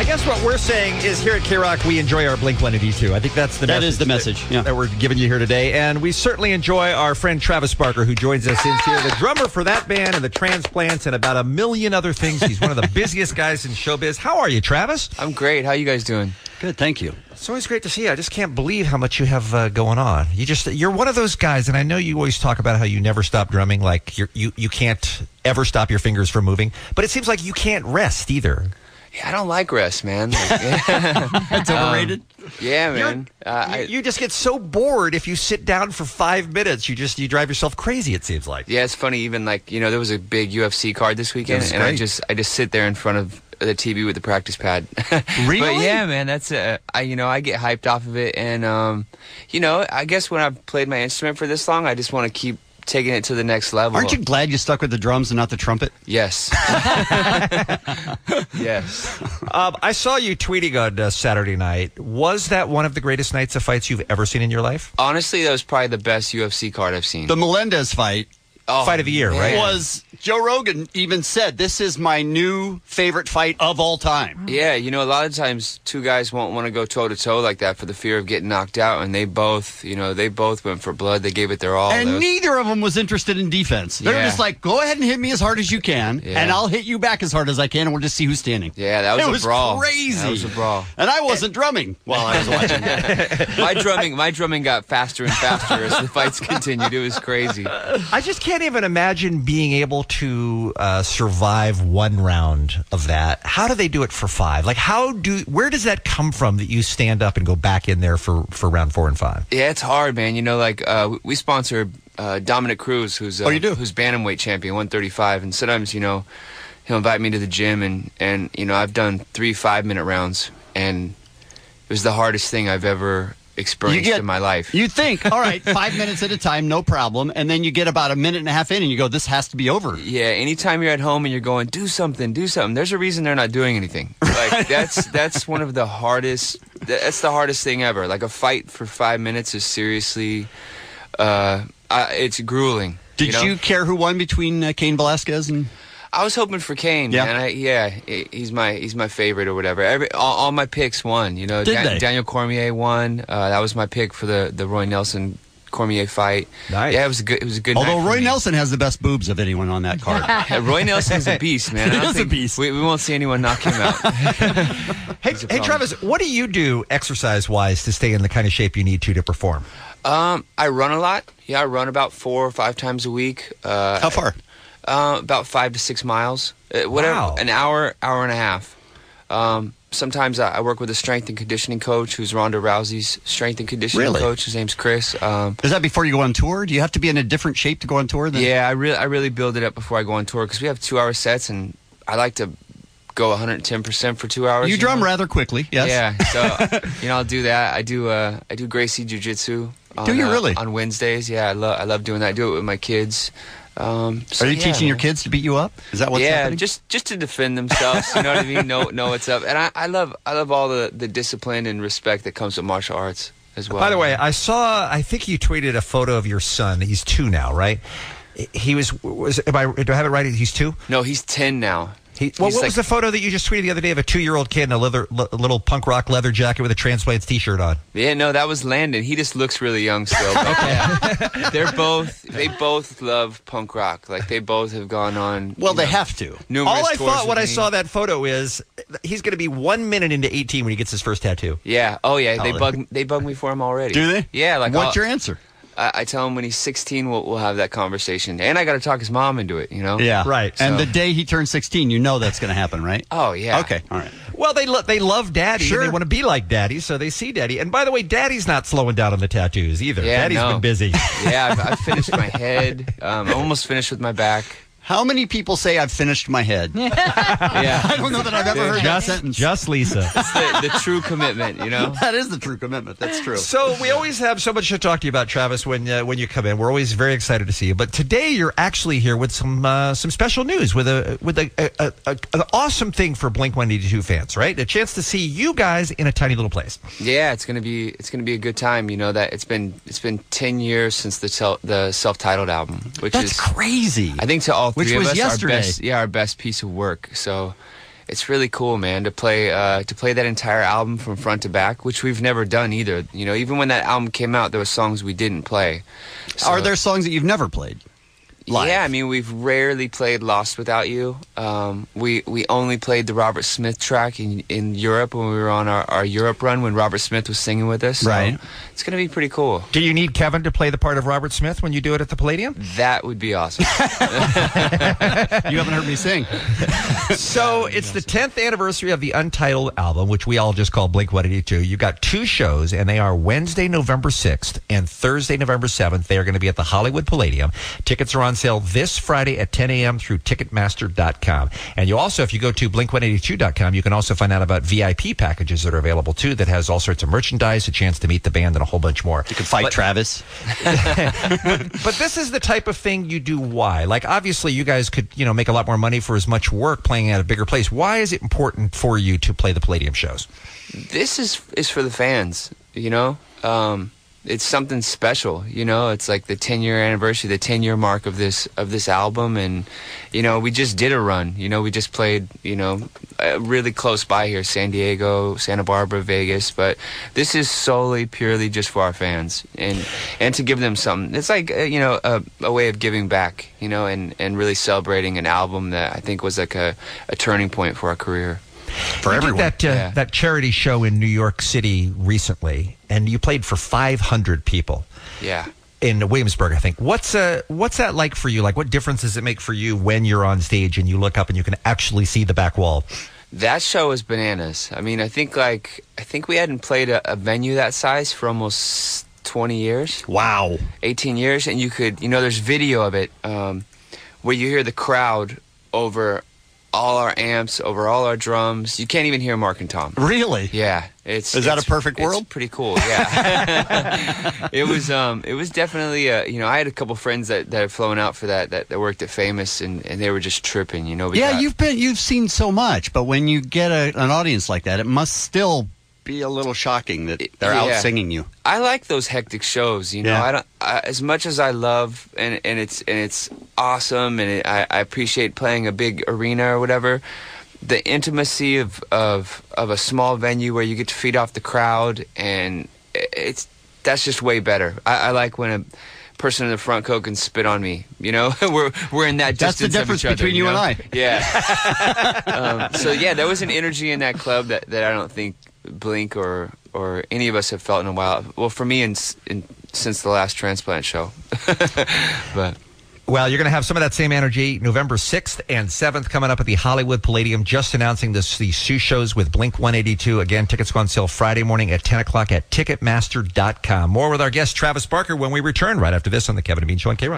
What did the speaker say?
I guess what we're saying is here at KROQ, we enjoy our Blink-182. I think that's the message. That is the message, yeah. That we're giving you here today. And we certainly enjoy our friend Travis Barker, who joins us in here, the drummer for that band and the Transplants and about a million other things. He's one of the busiest guys in showbiz. How are you, Travis? I'm great. How you guys doing? Good, thank you. It's always great to see you. I just can't believe how much you have going on. You're one of those guys, and I know you always talk about how you never stop drumming, like you can't ever stop your fingers from moving, but it seems like you can't rest either. Yeah, I don't like rest, man. It's overrated. Yeah, man. You just get so bored if you sit down for 5 minutes. You drive yourself crazy, it seems like. Yeah, it's funny. Even there was a big UFC card this weekend, and I just sit there in front of the TV with the practice pad. Really? But yeah, man, that's I get hyped off of it, and I guess when I've played my instrument for this long, I just want to keep taking it to the next level. Aren't you glad you stuck with the drums and not the trumpet? Yes. Yes. I saw you tweeting on Saturday night. Was that one of the greatest nights of fights you've ever seen in your life? Honestly, that was probably the best UFC card I've seen. The Melendez fight. Fight of the year, man. right? Was Joe Rogan even said, this is my new favorite fight of all time. Yeah, a lot of times two guys won't want to go toe-to-toe like that for the fear of getting knocked out, and they both went for blood. They gave it their all. And neither of them was interested in defense. They were just like, go ahead and hit me as hard as you can, and I'll hit you back as hard as I can, and we'll just see who's standing. Yeah, that was a brawl. Crazy. That was a brawl. And I wasn't drumming while I was watching that. My drumming got faster and faster as the fights continued. It was crazy. I just can't even imagine being able to survive one round of that. How do they do it for 5? Like, where does that come from that you stand up and go back in there for round 4 and 5? Yeah, it's hard, man. We sponsor Dominic Cruz, who's bantamweight champion, 135, and sometimes he'll invite me to the gym, and I've done 3 5-minute rounds, and it was the hardest thing I've ever experienced in my life. You think, all right, 5 minutes at a time, no problem, and then you get about a minute and a half in and you go, this has to be over. Yeah, anytime you're at home and you're going, do something, there's a reason they're not doing anything. Like, that's one of the hardest, that's the hardest thing ever. Like, a fight for 5 minutes is seriously, it's grueling. Did you care who won between Cain Velasquez and... I was hoping for Cain. Yeah, he's my favorite or whatever. All my picks won. Daniel Cormier won. That was my pick for the Roy Nelson Cormier fight. Nice. Yeah, it was a good. Although night Roy Nelson has the best boobs of anyone on that card. Roy Nelson's a beast, man. He is a beast. We won't see anyone knock him out. Hey, Travis, what do you do exercise-wise to stay in the kind of shape you need to perform? I run a lot. Yeah, I run about 4 or 5 times a week. How far? About 5 to 6 miles. Whatever. Wow. An hour and a half. Sometimes I work with a strength and conditioning coach who's Ronda Rousey's strength and conditioning coach. His name's Chris. Is that before you go on tour? Do you have to be in a different shape to go on tour? Yeah, I really build it up before I go on tour because we have 2-hour sets, and I like to go 110% for 2 hours. You drum rather quickly, yes. Yeah, so I'll do that. I do Gracie Jiu-Jitsu. Do you really? On Wednesdays? Yeah, I love doing that. I do it with my kids. Are you teaching your kids to beat you up? Is that what's happening? Yeah, just to defend themselves. You know what I mean? Know what's up. And I love all the discipline and respect that comes with martial arts as well. By the way, I think you tweeted a photo of your son. He's 2 now, right? He do I have it right? He's 2? No, he's 10 now. What was the photo that you just tweeted the other day of a 2-year-old kid in a little punk rock leather jacket with a Transplants t-shirt on? Yeah, no, that was Landon. He just looks really young still. But yeah, they both love punk rock. Like, they both have gone on. Well, they have to. All I thought when I saw that photo is he's going to be 1 minute into 18 when he gets his first tattoo. Yeah. Oh, yeah. They bug me for him already. Do they? Yeah. Like, what's your answer? I tell him when he's 16, we'll have that conversation. And I got to talk his mom into it, Yeah. Right. And the day he turns 16, that's going to happen, right? Oh, yeah. Okay. All right. Well, they love Daddy. Sure. And they want to be like Daddy, so they see Daddy. And by the way, Daddy's not slowing down on the tattoos either. Yeah, Daddy's been busy. Yeah, I've finished my head. I'm almost finished with my back. How many people say I've finished my head? Yeah. I don't know that I've ever heard that sentence. Just Lisa. It's the true commitment, That is the true commitment. That's true. So we always have so much to talk to you about, Travis, when you come in. We're always very excited to see you. But today you're actually here with some special news, with an awesome thing for Blink-182 fans, right? A chance to see you guys in a tiny little place. Yeah, it's gonna be a good time. That it's been 10 years since the self-titled album, which That's is crazy. I think to all three Which of was us yesterday. our best piece of work. So it's really cool, man, to play that entire album from front to back, which we've never done either. You know, even when that album came out, there were songs we didn't play. So, are there songs that you've never played live? Yeah, I mean, we've rarely played Lost Without You. We only played the Robert Smith track in Europe when we were on our Europe run when Robert Smith was singing with us. So right. It's going to be pretty cool. Do you need Kevin to play the part of Robert Smith when you do it at the Palladium? That would be awesome. You haven't heard me sing. So it's the 10th anniversary of the Untitled album, which we all just call Blink-182. You've got 2 shows, and they are Wednesday, November 6th and Thursday, November 7th. They are going to be at the Hollywood Palladium. Tickets are on sale this Friday at 10 a.m. through Ticketmaster.com. And you also, if you go to Blink182.com, you can also find out about VIP packages that are available too, that has all sorts of merchandise, a chance to meet the band, and a whole bunch more. You can fight Travis. But this is the type of thing you do. Why? Like, obviously, you guys could, make a lot more money for as much work playing at a bigger place. Why is it important for you to play the Palladium shows? This is for the fans, it's something special, It's like the 10-year anniversary, the 10-year mark of this album, and we just did a run. We just played, really close by here, San Diego, Santa Barbara, Vegas. But this is solely, purely just for our fans, and to give them something. It's like a way of giving back, and really celebrating an album that I think was like a turning point for our career. For everyone. You did that charity show in New York City recently, and you played for 500 people. Yeah. In Williamsburg, I think. What's that like for you? Like, what difference does it make for you when you're on stage and you look up and you can actually see the back wall? That show was bananas. I mean, I think we hadn't played a venue that size for almost 20 years. Wow. 18 years, and you could, there's video of it where you hear the crowd over all our amps, over all our drums. You can't even hear Mark and Tom. Really? Yeah. Is that a perfect world? It's pretty cool, yeah. It was definitely, I had a couple friends that have flown out for that worked at Famous, and they were just tripping, Yeah, you've seen so much, but when you get an audience like that, it must still be a little shocking that they're out singing you. I like those hectic shows, I as much as I love and it's awesome, and I appreciate playing a big arena or whatever. The intimacy of a small venue where you get to feed off the crowd, and that's just way better. I like when a person in the front coat can spit on me. We're in that distance. That's the difference of each other, between you and I. Yeah. So yeah, there was an energy in that club that I don't think Blink or any of us have felt in a while. Well, for me, since the last Transplant show. But well, you're going to have some of that same energy November 6th and 7th coming up at the Hollywood Palladium. Just announcing these 2 shows with Blink-182. Again, tickets go on sale Friday morning at 10 o'clock at Ticketmaster.com. More with our guest Travis Barker when we return right after this on the Kevin and Bean Show on KROQ.